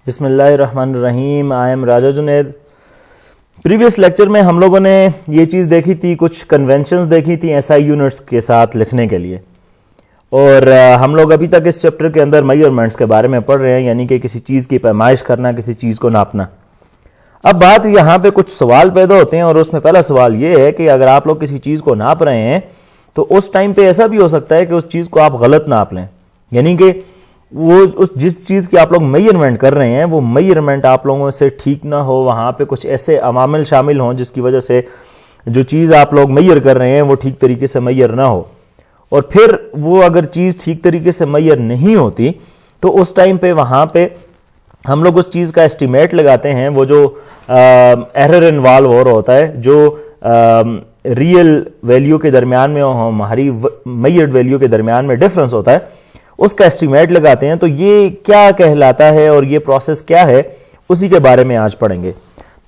बिस्मिल्लाहिर्रहमानिर्रहीम। I am Raja Junaid. Previous lecture में हम लोगों ने ये चीज़ देखी थी, कुछ कन्वेंशंस देखी थी एसआई यूनिट्स के साथ लिखने के लिए, और हम लोग अभी तक इस चैप्टर के अंदर मेजरमेंट्स के बारे में पढ़ रहे हैं, यानी कि किसी चीज़ की पैमाइश करना, किसी चीज़ को नापना। अब बात यहाँ पे कुछ सवाल पैदा होते हैं, और उसमें पहला सवाल ये है कि अगर आप लोग किसी चीज़ को नाप रहे हैं तो उस टाइम पे ऐसा भी हो सकता है कि उस चीज़ को आप गलत नाप लें, यानी कि वो उस जिस चीज़ की आप लोग मेजरमेंट कर रहे हैं वो मेजरमेंट आप लोगों से ठीक ना हो, वहाँ पे कुछ ऐसे अमामिल शामिल हों जिसकी वजह से जो चीज़ आप लोग मेजर कर रहे हैं वो ठीक तरीके से मेजर ना हो, और फिर वो अगर चीज़ ठीक तरीके से मेजर नहीं होती तो उस टाइम पे वहाँ पे हम लोग उस चीज़ का एस्टिमेट लगाते हैं। वो जो एरर इन्वॉल्व हो रहा होता है, जो रियल वैल्यू के दरमियान में और हमारी मेजर्ड वैल्यू के दरमियान में डिफरेंस होता है, उसका एस्टिमेट लगाते हैं। तो ये क्या कहलाता है और ये प्रोसेस क्या है, उसी के बारे में आज पढ़ेंगे।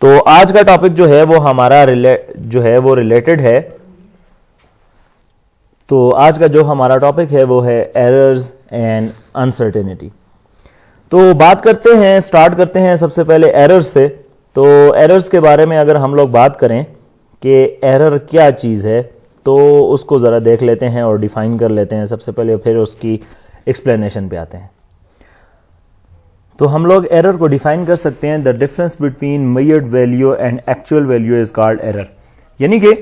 तो आज का टॉपिक जो है वो हमारा रिलेटेड है। तो आज का जो हमारा टॉपिक है वो है एरर्स एंड अनसर्टेनिटी। तो बात करते हैं, स्टार्ट करते हैं सबसे पहले एरर्स से। तो एरर्स के बारे में अगर हम लोग बात करें कि एरर क्या चीज़ है, तो उसको ज़रा देख लेते हैं और डिफाइन कर लेते हैं सबसे पहले, फिर उसकी एक्सप्लेनेशन पे आते हैं। तो हम लोग एरर को डिफाइन कर सकते हैं, the difference between measured value and actual value is called error. यानी कि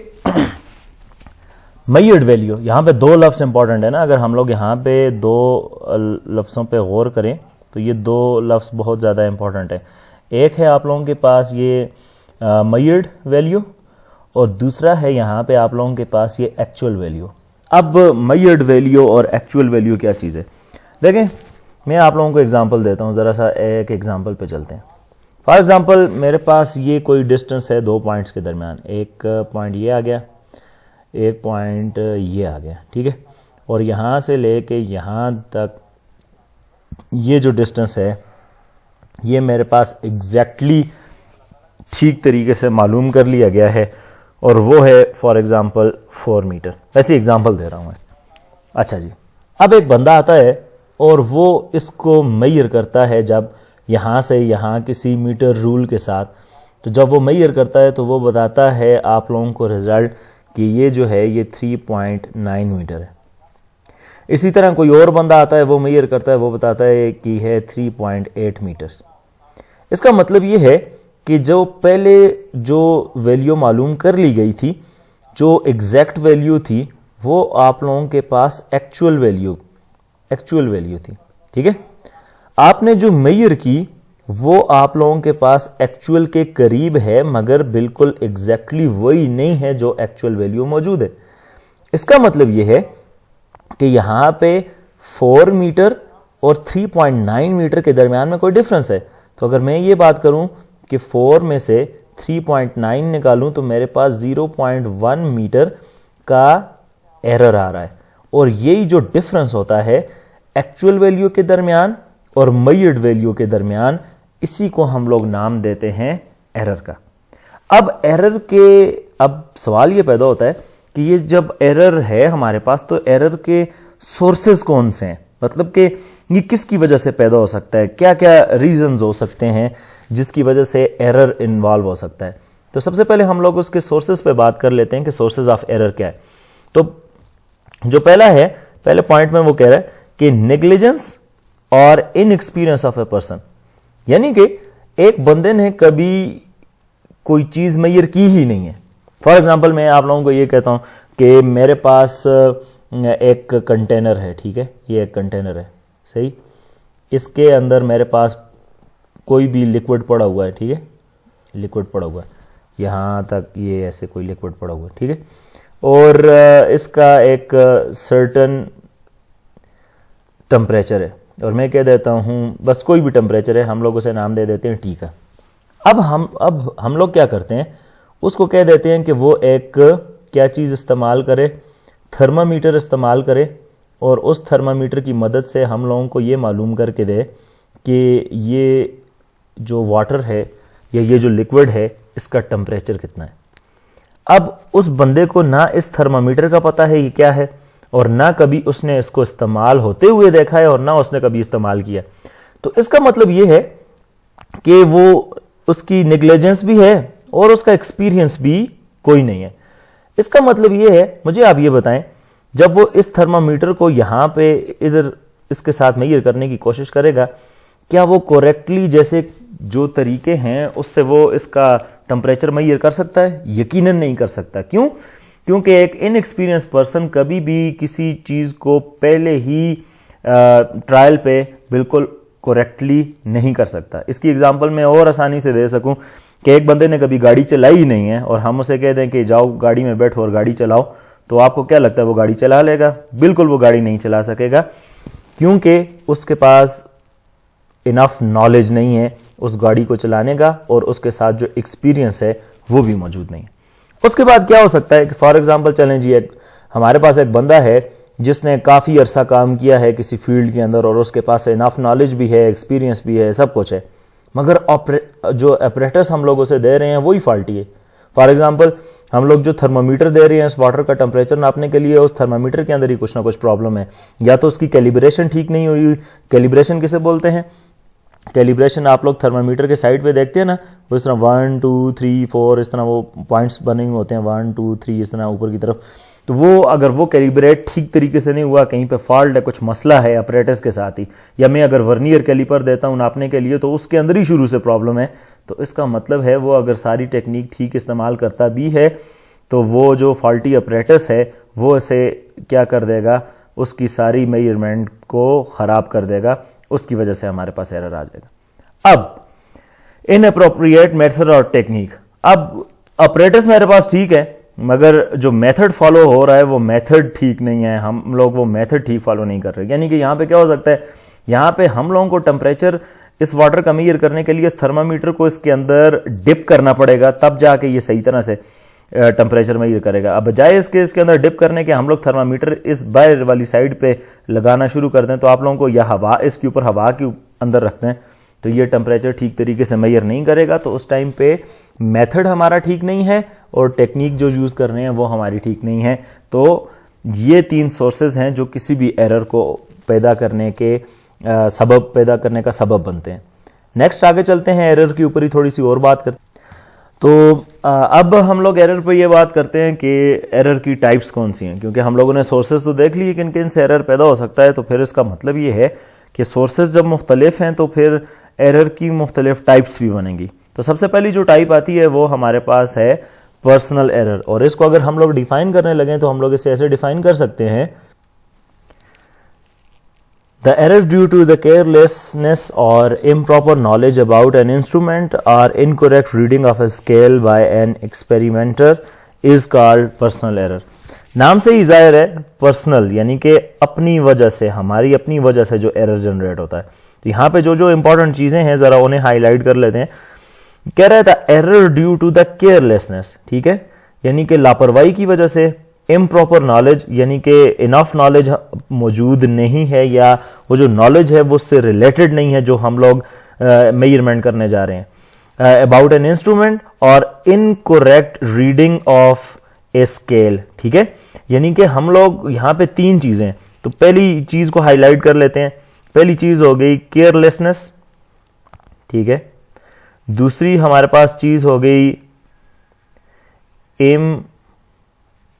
मेजर्ड वैल्यू, यहाँ पे दो लफ्ज़ इंपॉर्टेंट है ना, अगर हम लोग यहाँ पे दो लफ्ज़ों पे गौर करें तो ये दो लफ्ज़ बहुत ज़्यादा इंपॉर्टेंट है। एक है आप लोगों के पास ये मेजर्ड वैल्यू, और दूसरा है यहाँ पे आप लोगों के पास ये एक्चुअल वैल्यू। अब मेजर्ड वैल्यू और एक्चुअल वैल्यू क्या चीज़ है, देखें मैं आप लोगों को एग्जांपल देता हूँ, ज़रा सा एक एग्जांपल पे चलते हैं। फॉर एग्जांपल मेरे पास ये कोई डिस्टेंस है दो पॉइंट्स के दरमियान, एक पॉइंट ये आ गया, एक पॉइंट ये आ गया, ठीक है, और यहाँ से लेके यहाँ तक ये जो डिस्टेंस है ये मेरे पास एग्जैक्टली ठीक तरीके से मालूम कर लिया गया है, और वो है फॉर एग्जांपल 4 मीटर। वैसे एग्जांपल दे रहा हूं मैं। अच्छा जी, अब एक बंदा आता है और वो इसको मेजर करता है, जब यहाँ से यहाँ किसी मीटर रूल के साथ, तो जब वो मेजर करता है तो वो बताता है आप लोगों को रिजल्ट कि ये जो है ये 3.9 मीटर है। इसी तरह कोई और बंदा आता है, वो मेजर करता है, वो बताता है कि है 3.8 मीटर्स। इसका मतलब ये है कि जो पहले जो वैल्यू मालूम कर ली गई थी, जो एग्जैक्ट वैल्यू थी, वो आप लोगों के पास एक्चुअल वैल्यू थी, ठीक है। आपने जो मेजर की वो आप लोगों के पास एक्चुअल के करीब है, मगर बिल्कुल एग्जैक्टली वही नहीं है जो एक्चुअल वैल्यू मौजूद है। इसका मतलब ये है कि यहां पे 4 मीटर और 3.9 मीटर के दरमियान में कोई डिफरेंस है। तो अगर मैं ये बात करूं कि 4 में से 3.9 निकालूं तो मेरे पास 0.1 मीटर का एरर आ रहा है, और यही जो डिफरेंस होता है एक्चुअल वैल्यू के दरमियान और मेजर्ड वैल्यू के दरमियान, इसी को हम लोग नाम देते हैं एरर का। अब सवाल ये पैदा होता है कि ये जब एरर है हमारे पास, तो एरर के सोर्सेज कौन से हैं, मतलब कि ये किसकी वजह से पैदा हो सकता है, क्या क्या रीजंस हो सकते हैं जिसकी वजह से एरर इन्वॉल्व हो सकता है। तो सबसे पहले हम लोग उसके सोर्सेज पे बात कर लेते हैं कि सोर्सेज ऑफ एरर क्या है। तो जो पहला है, पहले पॉइंट में वो कह रहा है कि नेग्लिजेंस और इनएक्सपीरियंस ऑफ ए पर्सन, यानी कि एक बंदे ने कभी कोई चीज मेजर की ही नहीं है। फॉर एग्जाम्पल मैं आप लोगों को ये कहता हूं कि मेरे पास एक कंटेनर है, ठीक है, ये एक कंटेनर है, सही, इसके अंदर मेरे पास कोई भी लिक्विड पड़ा हुआ है, ठीक है, लिक्विड पड़ा हुआ है, यहाँ तक ये ऐसे कोई लिक्विड पड़ा हुआ है, ठीक है, और इसका एक सर्टन टेम्परेचर है, और मैं कह देता हूँ बस कोई भी टेम्परेचर है, हम लोग उसे नाम दे देते हैं टी का। अब हम लोग क्या करते हैं, उसको कह देते हैं कि वो एक क्या चीज़ इस्तेमाल करे, थर्मामीटर इस्तेमाल करे, और उस थर्मामीटर की मदद से हम लोगों को ये मालूम करके दे कि ये जो वाटर है या ये जो लिक्विड है इसका टेम्परेचर कितना है। अब उस बंदे को ना इस थर्मामीटर का पता है ये क्या है, और ना कभी उसने इसको इस्तेमाल होते हुए देखा है, और ना उसने कभी इस्तेमाल किया। तो इसका मतलब ये है कि वो उसकी नेग्लिजेंस भी है और उसका एक्सपीरियंस भी कोई नहीं है। इसका मतलब ये है, मुझे आप ये बताएं, जब वो इस थर्मामीटर को यहां पे इधर इसके साथ मेजर करने की कोशिश करेगा, क्या वो करेक्टली जैसे जो तरीके हैं उससे वो इसका टेम्परेचर मेजर कर सकता है? यकीनन नहीं कर सकता। क्यों? क्योंकि एक इनएक्सपीरियंस पर्सन कभी भी किसी चीज को पहले ही ट्रायल पे बिल्कुल करेक्टली नहीं कर सकता। इसकी एग्जांपल मैं और आसानी से दे सकूं कि एक बंदे ने कभी गाड़ी चलाई ही नहीं है और हम उसे कह दें कि जाओ गाड़ी में बैठो और गाड़ी चलाओ, तो आपको क्या लगता है वो गाड़ी चला लेगा? बिल्कुल वो गाड़ी नहीं चला सकेगा, क्योंकि उसके पास इनफ नॉलेज नहीं है उस गाड़ी को चलाने का और उसके साथ जो एक्सपीरियंस है वो भी मौजूद नहीं है। उसके बाद क्या हो सकता है कि फॉर एग्जांपल चलें जी, हमारे पास एक बंदा है जिसने काफ़ी अरसा काम किया है किसी फील्ड के अंदर और उसके पास इनफ नॉलेज भी है, एक्सपीरियंस भी है, सब कुछ है, मगर जो अपरेटस हम लोग उसे दे रहे हैं वही फॉल्टी है। फॉर एग्जांपल हम लोग जो थर्मामीटर दे रहे हैं इस वाटर का टेम्परेचर नापने के लिए, उस थर्मामीटर के अंदर ही कुछ ना कुछ प्रॉब्लम है, या तो उसकी कैलिब्रेशन ठीक नहीं हुई। कैलिब्रेशन किसे बोलते हैं? कैलिब्रेशन आप लोग थर्मामीटर के साइड पे देखते हैं ना, वो इस तरह 1 2 3 4 इस तरह वो पॉइंट्स बने हुए होते हैं, 1 2 3 इस तरह ऊपर की तरफ। तो वो अगर वो कैलिब्रेट ठीक तरीके से नहीं हुआ, कहीं पे फॉल्ट है, कुछ मसला है अपरेटस के साथ ही, या मैं अगर वर्नियर कैलिपर देता हूं नापने के लिए तो उसके अंदर ही शुरू से प्रॉब्लम है, तो इसका मतलब है वो अगर सारी टेक्निक ठीक इस्तेमाल करता भी है तो वो जो फॉल्टी अपरेटस है वो इसे क्या कर देगा, उसकी सारी मेजरमेंट को खराब कर देगा, उसकी वजह से हमारे पास एरर आ जाएगा। अब इनअप्रोप्रिएट मेथड और टेक्निक, अब अपरेटस मेरे पास ठीक है मगर जो मेथड फॉलो हो रहा है वो मेथड ठीक नहीं है, हम लोग वो मेथड ठीक फॉलो नहीं कर रहे। यानी कि यहाँ पे क्या हो सकता है, यहाँ पे हम लोगों को टेम्परेचर इस वाटर का मेजर करने के लिए इस थर्मामीटर को इसके अंदर डिप करना पड़ेगा, तब जाके ये सही तरह से टेम्परेचर मेजर करेगा। अब बजाय इसके अंदर डिप करने के हम लोग थर्मामीटर इस बाहर वाली साइड पे लगाना शुरू कर दें, तो आप लोगों को यह हवा इसके ऊपर हवा के अंदर रखते हैं तो ये टेम्परेचर ठीक तरीके से मेजर नहीं करेगा। तो उस टाइम पे मेथड हमारा ठीक नहीं है और टेक्निक जो यूज कर रहे हैं वो हमारी ठीक नहीं है। तो ये 3 सोर्सेज हैं जो किसी भी एरर को पैदा करने के पैदा करने का सबब बनते हैं। नेक्स्ट आगे चलते हैं, एरर के ऊपर ही थोड़ी सी और बात करते हैं। तो अब हम लोग एरर पे ये बात करते हैं कि एरर की टाइप्स कौन सी हैं, क्योंकि हम लोगों ने सोर्सेज तो देख लिए किन किन से एरर पैदा हो सकता है, तो फिर इसका मतलब ये है कि सोर्सेज जब मुख्तलिफ हैं तो फिर एरर की मुख्तलिफ टाइप्स भी बनेंगी। तो सबसे पहली जो टाइप आती है वो हमारे पास है पर्सनल एरर, और इसको अगर हम लोग डिफाइन करने लगे तो हम लोग इसे ऐसे डिफाइन कर सकते हैं, The error due to the carelessness or improper knowledge about an instrument or incorrect reading of a scale by an experimenter is called personal error. नाम से ही जाहिर है पर्सनल यानी कि अपनी वजह से, हमारी अपनी वजह से जो एरर जनरेट होता है। तो यहाँ पे जो जो इंपॉर्टेंट चीजें हैं जरा उन्हें हाईलाइट कर लेते हैं। कह रहा था error due to the carelessness, ठीक है, यानी कि लापरवाही की वजह से, इम्प्रॉपर नॉलेज यानी कि इनफ नॉलेज मौजूद नहीं है या वो जो नॉलेज है वो उससे रिलेटेड नहीं है जो हम लोग मेजरमेंट करने जा रहे हैं, अबाउट एन इंस्ट्रूमेंट, और incorrect reading of a scale, ठीक है। यानी कि हम लोग यहाँ पे 3 चीजें, तो पहली चीज को हाईलाइट कर लेते हैं। पहली चीज हो गई केयरलेसनेस, ठीक है। दूसरी हमारे पास चीज हो गई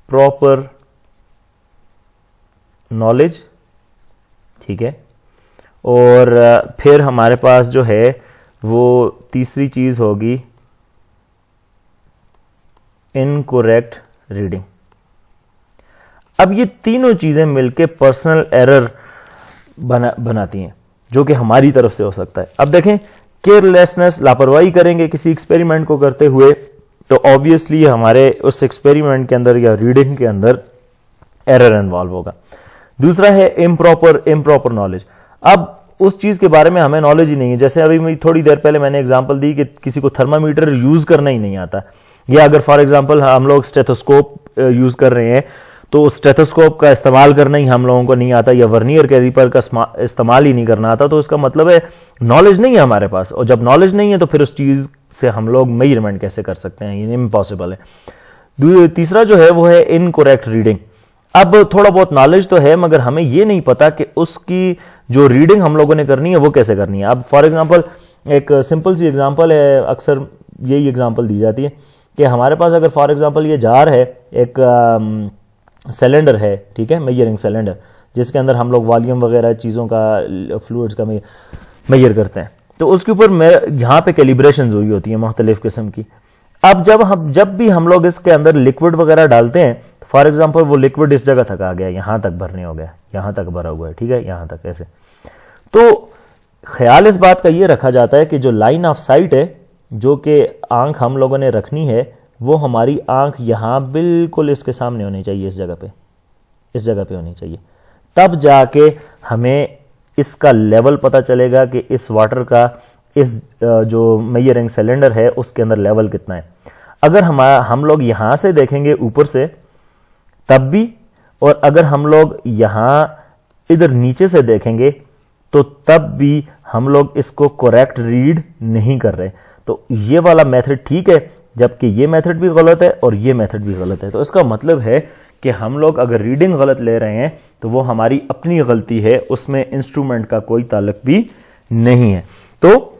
प्रॉपर नॉलेज, ठीक है। और फिर हमारे पास जो है वो तीसरी चीज होगी इनकरेक्ट रीडिंग। अब ये तीनों चीजें मिलके पर्सनल एरर बनाती हैं जो कि हमारी तरफ से हो सकता है। अब देखें, केयरलेसनेस, लापरवाही करेंगे किसी एक्सपेरिमेंट को करते हुए तो ऑब्वियसली हमारे उस एक्सपेरिमेंट के अंदर या रीडिंग के अंदर एरर इन्वॉल्व होगा। दूसरा है इम्प्रॉपर नॉलेज। अब उस चीज के बारे में हमें नॉलेज ही नहीं है, जैसे अभी थोड़ी देर पहले मैंने एग्जांपल दी कि किसी को थर्मामीटर यूज करना ही नहीं आता, या अगर फॉर एग्जांपल हम लोग स्टेथोस्कोप यूज कर रहे हैं तो स्टेथोस्कोप का इस्तेमाल करना ही हम लोगों को नहीं आता, या वर्नियर कैलिपर का इस्तेमाल ही नहीं करना आता, तो इसका मतलब है नॉलेज नहीं है हमारे पास। और जब नॉलेज नहीं है तो फिर उस चीज से हम लोग मेजरमेंट कैसे कर सकते हैं, ये इम्पॉसिबल है। तीसरा जो है वो है इनकरेक्ट रीडिंग। अब थोड़ा बहुत नॉलेज तो है मगर हमें ये नहीं पता कि उसकी जो रीडिंग हम लोगों ने करनी है वो कैसे करनी है। अब फॉर एग्जांपल एक सिंपल सी एग्जांपल है, अक्सर यही एग्जांपल दी जाती है कि हमारे पास अगर फॉर एग्जांपल ये जार है, एक सिलेंडर है, ठीक है, मेजरिंग सिलेंडर, जिसके अंदर हम लोग वॉल्यूम वगैरह चीज़ों का, फ्लूइड्स का मेजर करते हैं, तो उसके ऊपर यहाँ पे कैलिब्रेशन हुई होती है मुख्तलिफ किस्म की। अब जब भी हम लोग इसके अंदर लिक्विड वगैरह डालते हैं, फॉर एग्जांपल वो लिक्विड इस जगह तक आ गया, यहां तक भरने हो गया, यहां तक भरा हुआ है, ठीक है, यहां तक ऐसे, तो ख्याल इस बात का ये रखा जाता है कि जो लाइन ऑफ साइट है, जो कि आंख हम लोगों ने रखनी है, वो हमारी आंख यहां बिल्कुल इसके सामने होनी चाहिए, इस जगह पे होनी चाहिए। तब जाके हमें इसका लेवल पता चलेगा कि इस वाटर का, इस जो मेजरिंग सिलेंडर है उसके अंदर लेवल कितना है। अगर हम लोग यहां से देखेंगे ऊपर से तब भी, और अगर हम लोग यहां इधर नीचे से देखेंगे तो तब भी हम लोग इसको करेक्ट रीड नहीं कर रहे। तो ये वाला मेथड ठीक है, जबकि ये मेथड भी गलत है और ये मेथड भी गलत है। तो इसका मतलब है कि हम लोग अगर रीडिंग गलत ले रहे हैं तो वो हमारी अपनी गलती है, उसमें इंस्ट्रूमेंट का कोई ताल्लुक भी नहीं है। तो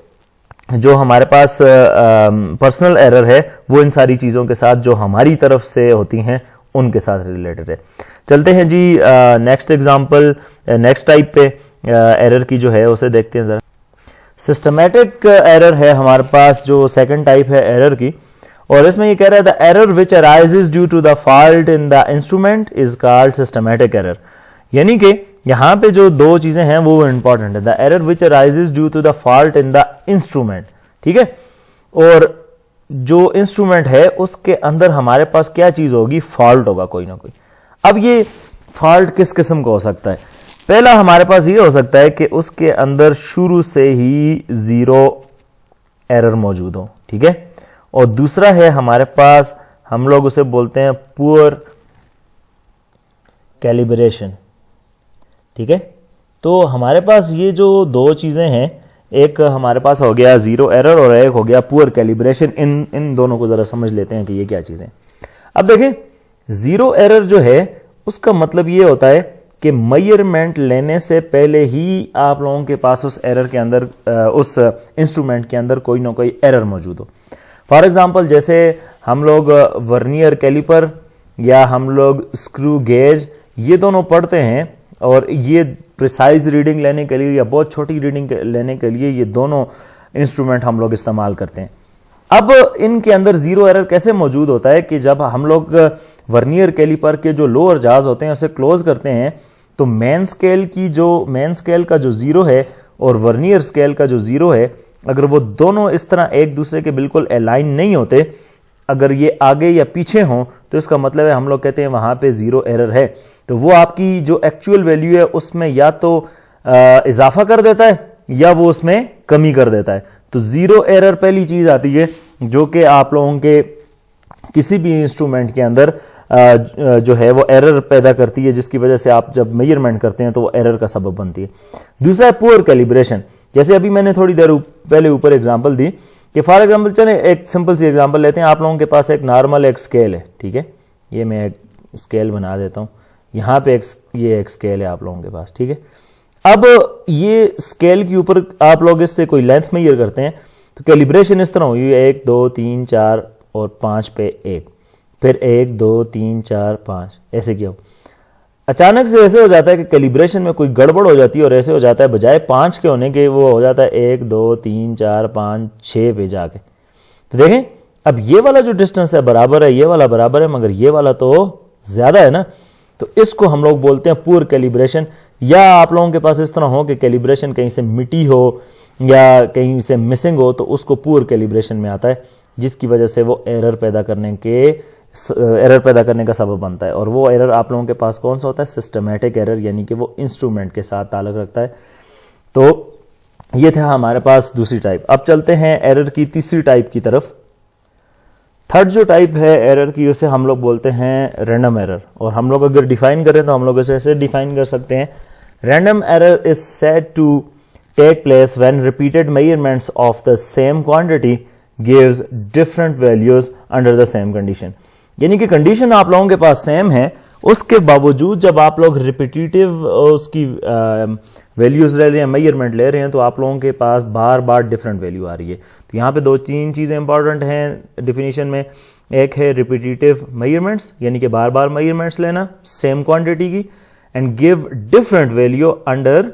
जो हमारे पास पर्सनल एरर है वो इन सारी चीज़ों के साथ जो हमारी तरफ से होती हैं उनके साथ रिलेटेड है। चलते हैं जी नेक्स्ट एग्जांपल, नेक्स्ट टाइप पे एरर की जो है उसे देखते हैं जरा। सिस्टमैटिक एरर है हमारे पास, जो सेकंड टाइप है एरर की, और इसमें ये कह रहा है the error which arises due to the fault in the instrument is called systematic error. यानी कि यहां पे जो दो चीजें हैं वो इंपॉर्टेंट है, the error which arises due to the fault in the instrument, ठीक है, और जो इंस्ट्रूमेंट है उसके अंदर हमारे पास क्या चीज होगी, फॉल्ट होगा कोई ना कोई। अब ये फॉल्ट किस किस्म का हो सकता है? पहला हमारे पास ये हो सकता है कि उसके अंदर शुरू से ही जीरो एरर मौजूद हो, ठीक है, और दूसरा है हमारे पास, हम लोग उसे बोलते हैं पुअर कैलिब्रेशन, ठीक है। तो हमारे पास ये जो दो चीजें हैं, एक हमारे पास हो गया जीरो एरर और एक हो गया पुअर कैलिब्रेशन। इन दोनों को जरा समझ लेते हैं कि ये क्या चीजें। अब देखें, जीरो एरर जो है उसका मतलब ये होता है कि मेजरमेंट लेने से पहले ही आप लोगों के पास उस एरर के अंदर, उस इंस्ट्रूमेंट के अंदर कोई ना कोई एरर मौजूद हो। फॉर एग्जाम्पल, जैसे हम लोग वर्नियर कैलिपर या हम लोग स्क्रू गेज, ये दोनों पढ़ते हैं, और ये प्रिसाइज रीडिंग लेने के लिए या बहुत छोटी रीडिंग लेने के लिए ये दोनों इंस्ट्रूमेंट हम लोग इस्तेमाल करते हैं। अब इनके अंदर जीरो एरर कैसे मौजूद होता है कि जब हम लोग वर्नियर कैलिपर के जो लोअर जाज होते हैं उसे क्लोज करते हैं, तो मेन स्केल का जो जीरो है और वर्नियर स्केल का जो जीरो है, अगर वो दोनों इस तरह एक दूसरे के बिल्कुल अलाइन नहीं होते, अगर ये आगे या पीछे हों, तो इसका मतलब है हम लोग कहते हैं वहां पे जीरो एरर है। तो वो आपकी जो एक्चुअल वैल्यू है उसमें या तो इजाफा कर देता है या वो उसमें कमी कर देता है। तो जीरो एरर पहली चीज आती है जो कि आप लोगों के किसी भी इंस्ट्रूमेंट के अंदर जो है वो एरर पैदा करती है, जिसकी वजह से आप जब मेजरमेंट करते हैं तो वो एरर का सबब बनती है। दूसरा है पुअर कैलिब्रेशन। जैसे अभी मैंने थोड़ी देर पहले ऊपर एग्जांपल दी कि फॉर एग्जांपल, चले एक सिंपल सी एग्जांपल लेते हैं। आप लोगों के पास एक नॉर्मल एक स्केल है, ठीक है, ये मैं एक स्केल बना देता हूं, यहां पे ये एक स्केल है आप लोगों के पास, ठीक है। अब ये स्केल के ऊपर आप लोग इससे कोई लेंथ मेजर करते हैं, तो कैलिब्रेशन इस तरह हुई, 1 2 3 4 और 5 पे 1, फिर 1 2 3 4 5, ऐसे क्यों? अचानक से ऐसे हो जाता है कि कैलिब्रेशन में कोई गड़बड़ हो जाती है और ऐसे हो जाता है बजाय 5 के होने के वो हो जाता है 1 2 3 4 5 6 पे जाके। तो देखें, अब ये वाला जो डिस्टेंस है बराबर है, ये वाला बराबर है, मगर ये वाला तो ज्यादा है ना। तो इसको हम लोग बोलते हैं पुअर कैलिब्रेशन। या आप लोगों के पास इस तरह हो कि कैलिब्रेशन कहीं से मिटी हो या कहीं से मिसिंग हो, तो उसको पुअर कैलिब्रेशन में आता है, जिसकी वजह से वो एरर पैदा करने का सबब बनता है। और वो एरर आप लोगों के पास कौन सा होता है? सिस्टमैटिक एरर, यानी कि वो इंस्ट्रूमेंट के साथ ताल्लुक रखता है। तो ये था हमारे पास दूसरी टाइप। अब चलते हैं एरर की तीसरी टाइप की तरफ। थर्ड जो टाइप है एरर की, उसे हम लोग बोलते हैं रैंडम एरर। और हम लोग अगर डिफाइन करें तो हम लोग इसे ऐसे डिफाइन कर सकते हैं, random error is said to take place when repeated measurements of the same quantity gives different values under the same condition. यानी कि कंडीशन आप लोगों के पास सेम है, उसके बावजूद जब आप लोग रिपीटेटिव उसकी वैल्यूज़ ले रहे हैं, मेजरमेंट ले रहे हैं, तो आप लोगों के पास बार बार डिफरेंट वैल्यू आ रही है। तो यहाँ पे 2-3 चीज़ें इंपॉर्टेंट हैं डिफिनीशन में। एक है रिपीटेटिव मेजरमेंट्स, यानी कि बार बार मेजरमेंट्स लेना सेम क्वांटिटी की, and give different value under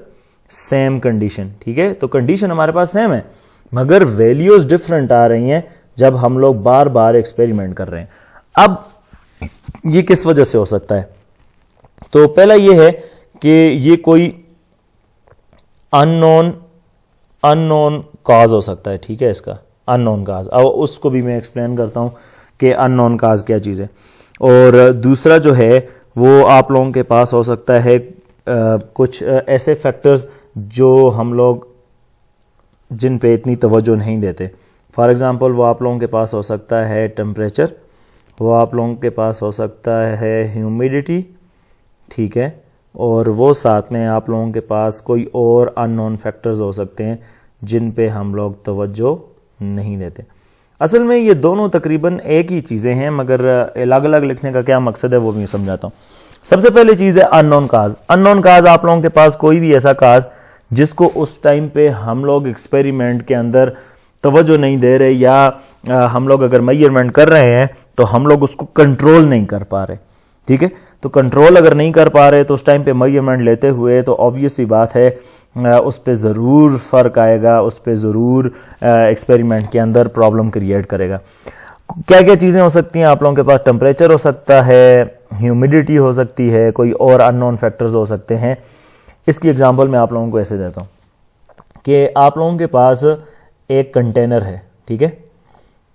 same condition. ठीक है, तो कंडीशन हमारे पास सेम है मगर वैल्यूज डिफरेंट आ रही हैं जब हम लोग बार बार एक्सपेरिमेंट कर रहे हैं। अब ये किस वजह से हो सकता है? तो पहला ये है कि ये कोई अननोन कॉज हो सकता है। ठीक है, इसका अननोन कॉज, अब उसको भी मैं एक्सप्लेन करता हूं कि अननोन कॉज क्या चीज़ है। और दूसरा जो है वो आप लोगों के पास हो सकता है कुछ ऐसे फैक्टर्स जो हम लोग जिन पे इतनी तवज्जो नहीं देते। फॉर एग्जांपल वो आप लोगों के पास हो सकता है टेम्परेचर, वो आप लोगों के पास हो सकता है ह्यूमिडिटी, ठीक है, और वो साथ में आप लोगों के पास कोई और अननोन फैक्टर्स हो सकते हैं जिन पे हम लोग तवज्जो नहीं देते। असल में ये दोनों तकरीबन एक ही चीज़ें हैं मगर अलग अलग लिखने का क्या मकसद है वो भी समझाता हूँ। सबसे पहली चीज़ है अननोन काज। अननोन काज आप लोगों के पास कोई भी ऐसा काज जिसको उस टाइम पे हम लोग एक्सपेरिमेंट के अंदर तवज्जो नहीं दे रहे, या हम लोग अगर मेजरमेंट कर रहे हैं तो हम लोग उसको कंट्रोल नहीं कर पा रहे। ठीक है, तो कंट्रोल अगर नहीं कर पा रहे तो उस टाइम पे मेजरमेंट लेते हुए तो ऑब्वियस सी बात है उस पर ज़रूर फ़र्क आएगा, उस पर ज़रूर एक्सपेरिमेंट के अंदर प्रॉब्लम क्रिएट करेगा। क्या क्या चीज़ें हो सकती हैं आप लोगों के पास? टेम्परेचर हो सकता है, ह्यूमिडिटी हो सकती है, कोई और अननोन फैक्टर्स हो सकते हैं। इसकी एग्जांपल मैं आप लोगों को ऐसे देता हूँ कि आप लोगों के पास एक कंटेनर है, ठीक है,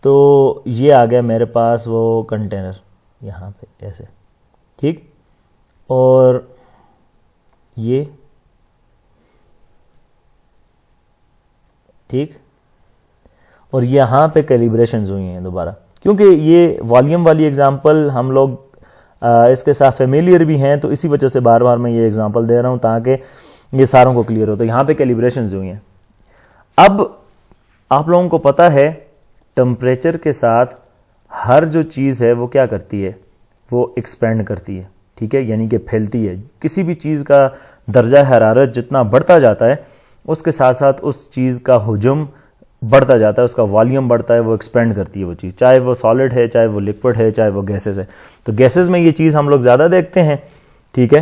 तो ये आ गया मेरे पास वो कंटेनर यहाँ पे ऐसे, ठीक, और ये ठीक, और यहाँ पे कैलिब्रेशंस हुई हैं दोबारा, क्योंकि ये वॉल्यूम वाली एग्जांपल हम लोग इसके साथ फेमिलियर भी हैं, तो इसी वजह से बार बार मैं ये एग्जांपल दे रहा हूँ ताकि ये सारों को क्लियर हो। तो यहाँ पे कैलिब्रेशंस हुई हैं। अब आप लोगों को पता है टेम्परेचर के साथ हर जो चीज़ है वो क्या करती है, वो एक्सपेंड करती है, ठीक है, यानी कि फैलती है। किसी भी चीज़ का दर्जा हरारत जितना बढ़ता जाता है उसके साथ साथ उस चीज़ का हुजम बढ़ता जाता है, उसका वॉल्यूम बढ़ता है, वो एक्सपेंड करती है वो चीज़, चाहे वो सॉलिड है, चाहे वो लिक्विड है, चाहे वो गैसेस है। तो गैसेस में ये चीज़ हम लोग ज़्यादा देखते हैं, ठीक है,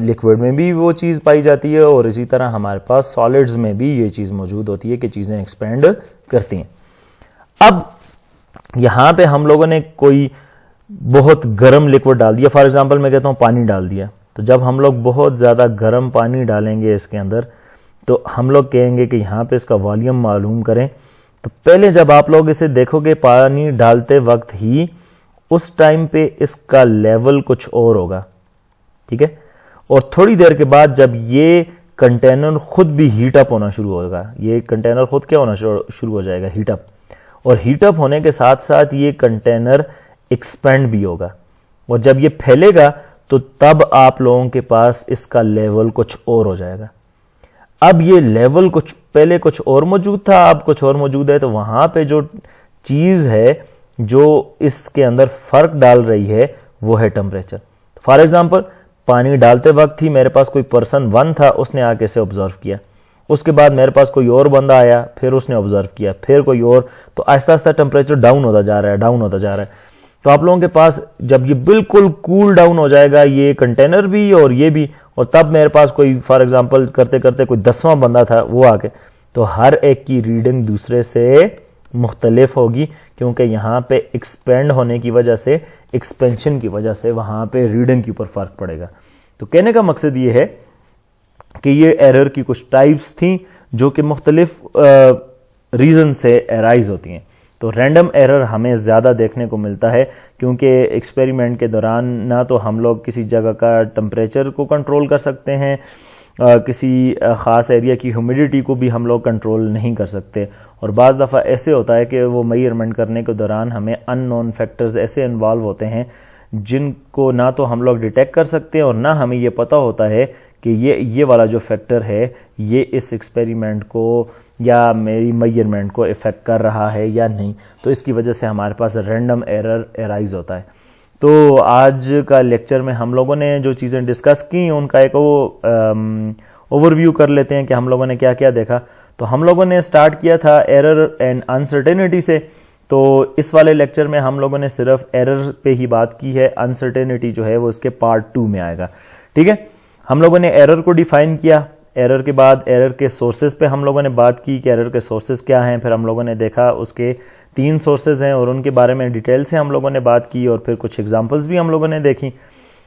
लिक्विड में भी वो चीज़ पाई जाती है और इसी तरह हमारे पास सॉलिड्स में भी ये चीज़ मौजूद होती है कि चीज़ें एक्सपेंड करती हैं। अब यहाँ पे हम लोगों ने कोई बहुत गर्म लिक्विड डाल दिया, फॉर एग्जांपल मैं कहता हूँ पानी डाल दिया, तो जब हम लोग बहुत ज़्यादा गर्म पानी डालेंगे इसके अंदर तो हम लोग कहेंगे कि यहाँ पे इसका वॉल्यूम मालूम करें। तो पहले जब आप लोग इसे देखोगे पानी डालते वक्त ही उस टाइम पे इसका लेवल कुछ और होगा, ठीक है, और थोड़ी देर के बाद जब ये कंटेनर खुद भी हीट अप होना शुरू होगा, ये कंटेनर खुद क्या होना शुरू हो जाएगा, हीट अप, और हीट अप होने के साथ साथ ये कंटेनर एक्सपेंड भी होगा, और जब ये फैलेगा तो तब आप लोगों के पास इसका लेवल कुछ और हो जाएगा। अब ये लेवल कुछ पहले कुछ और मौजूद था, अब कुछ और मौजूद है, तो वहां पे जो चीज है जो इसके अंदर फर्क डाल रही है वो है टेम्परेचर। फॉर एग्जांपल पानी डालते वक्त ही मेरे पास कोई पर्सन 1 था, उसने आके से ऑब्जर्व किया, उसके बाद मेरे पास कोई और बंदा आया, फिर उसने ऑब्जर्व किया, फिर कोई और, तो आहिस्ता आहिस्ता टेम्परेचर डाउन होता जा रहा है, डाउन होता जा रहा है। तो आप लोगों के पास जब ये बिल्कुल कूल डाउन हो जाएगा ये कंटेनर भी और ये भी, और तब मेरे पास कोई फॉर एग्जांपल करते करते कोई 10वां बंदा था वो आके, तो हर एक की रीडिंग दूसरे से मुख्तलिफ होगी, क्योंकि यहाँ पे एक्सपेंड होने की वजह से, एक्सपेंशन की वजह से वहाँ पे रीडिंग के ऊपर फर्क पड़ेगा। तो कहने का मकसद ये है कि ये एरर की कुछ टाइप्स थी जो कि मुख्तलिफ रीज़न से एराइज होती हैं। तो रैंडम एरर हमें ज़्यादा देखने को मिलता है क्योंकि एक्सपेरिमेंट के दौरान ना तो हम लोग किसी जगह का टेम्परेचर को कंट्रोल कर सकते हैं, किसी ख़ास एरिया की ह्यूमिडिटी को भी हम लोग कंट्रोल नहीं कर सकते, और बाज़ दफ़ा ऐसे होता है कि वो मेजरमेंट करने के दौरान हमें अननोन फैक्टर्स ऐसे इन्वॉल्व होते हैं जिनको ना तो हम लोग डिटेक्ट कर सकते हैं और ना हमें ये पता होता है कि ये वाला जो फैक्टर है ये इस एक्सपेरिमेंट को या मेरी मेजरमेंट को इफ़ेक्ट कर रहा है या नहीं। तो इसकी वजह से हमारे पास रैंडम एरर एराइज होता है। तो आज का लेक्चर में हम लोगों ने जो चीज़ें डिस्कस की उनका एक ओवरव्यू कर लेते हैं कि हम लोगों ने क्या क्या देखा। तो हम लोगों ने स्टार्ट किया था एरर एंड अनसर्टेनिटी से। तो इस वाले लेक्चर में हम लोगों ने सिर्फ एरर पे ही बात की है, अनसर्टेनिटी जो है वो इसके पार्ट 2 में आएगा। ठीक है, हम लोगों ने एरर को डिफाइन किया, एरर के बाद एरर के सोर्सेज पे हम लोगों ने बात की कि एरर के सोर्सेज क्या हैं, फिर हम लोगों ने देखा उसके 3 सोर्सेज हैं और उनके बारे में डिटेल से हम लोगों ने बात की और फिर कुछ एग्जांपल्स भी हम लोगों ने देखी।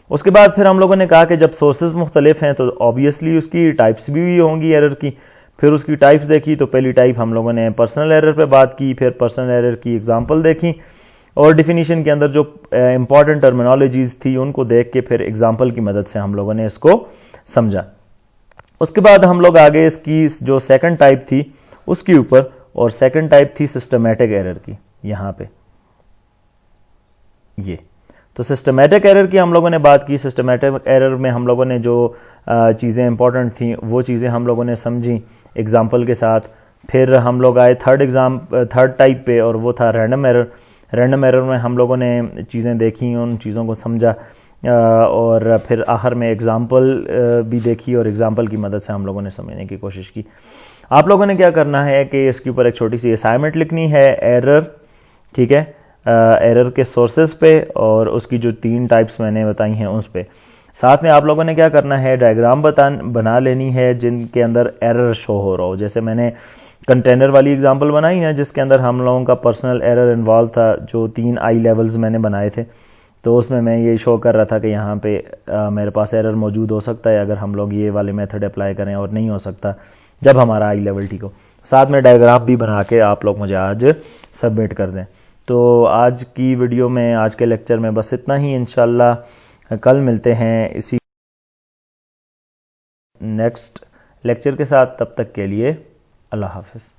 उसके बाद फिर हम लोगों ने कहा कि जब सोर्सेज मुख्तलिफ हैं तो ऑब्वियसली उसकी टाइप्स भी होंगी एरर की। फिर उसकी टाइप्स देखी तो पहली टाइप हम लोगों ने पर्सनल एरर पे बात की, फिर पर्सनल एरर की एग्जांपल देखी और डिफिनीशन के अंदर जो इंपॉर्टेंट टर्मिनोलॉजीज थी उनको देख के फिर एग्जांपल की मदद से हम लोगों ने इसको समझा। उसके बाद हम लोग आगे इसकी जो सेकंड टाइप थी उसके ऊपर, और सेकंड टाइप थी सिस्टमैटिक एरर की। यहाँ पे ये तो सिस्टमैटिक एरर की हम लोगों ने बात की। सिस्टमैटिक एरर में हम लोगों ने जो चीज़ें इंपॉर्टेंट थी वो चीज़ें हम लोगों ने समझी एग्जाम्पल के साथ। फिर हम लोग आए थर्ड टाइप पे और वो था रैंडम एरर। रैंडम एरर में हम लोगों ने चीज़ें देखी, उन चीज़ों को समझा और फिर आखिर में एग्जाम्पल भी देखी और एग्जाम्पल की मदद से हम लोगों ने समझने की कोशिश की। आप लोगों ने क्या करना है कि इसके ऊपर एक छोटी सी असाइनमेंट लिखनी है एरर, ठीक है, एरर के सोर्सेज पे और उसकी जो 3 टाइप्स मैंने बताई हैं उस पे। साथ में आप लोगों ने क्या करना है, डायग्राम बना लेनी है जिनके अंदर एरर शो हो रहा हो। जैसे मैंने कंटेनर वाली एग्जांपल बनाई है जिसके अंदर हम लोगों का पर्सनल एरर इन्वॉल्व था, जो 3 आई लेवल्स मैंने बनाए थे। तो उसमें मैं ये शो कर रहा था कि यहाँ पे मेरे पास एरर मौजूद हो सकता है अगर हम लोग ये वाले मेथड अप्लाई करें, और नहीं हो सकता जब हमारा आई लेवल ठीक हो। साथ में डायग्राफ भी बना के आप लोग मुझे आज सबमिट कर दें। तो आज की वीडियो में, आज के लेक्चर में बस इतना ही। इंशाल्लाह कल मिलते हैं इसी नेक्स्ट लेक्चर के साथ। तब तक के लिए अल्लाह हाफिज़।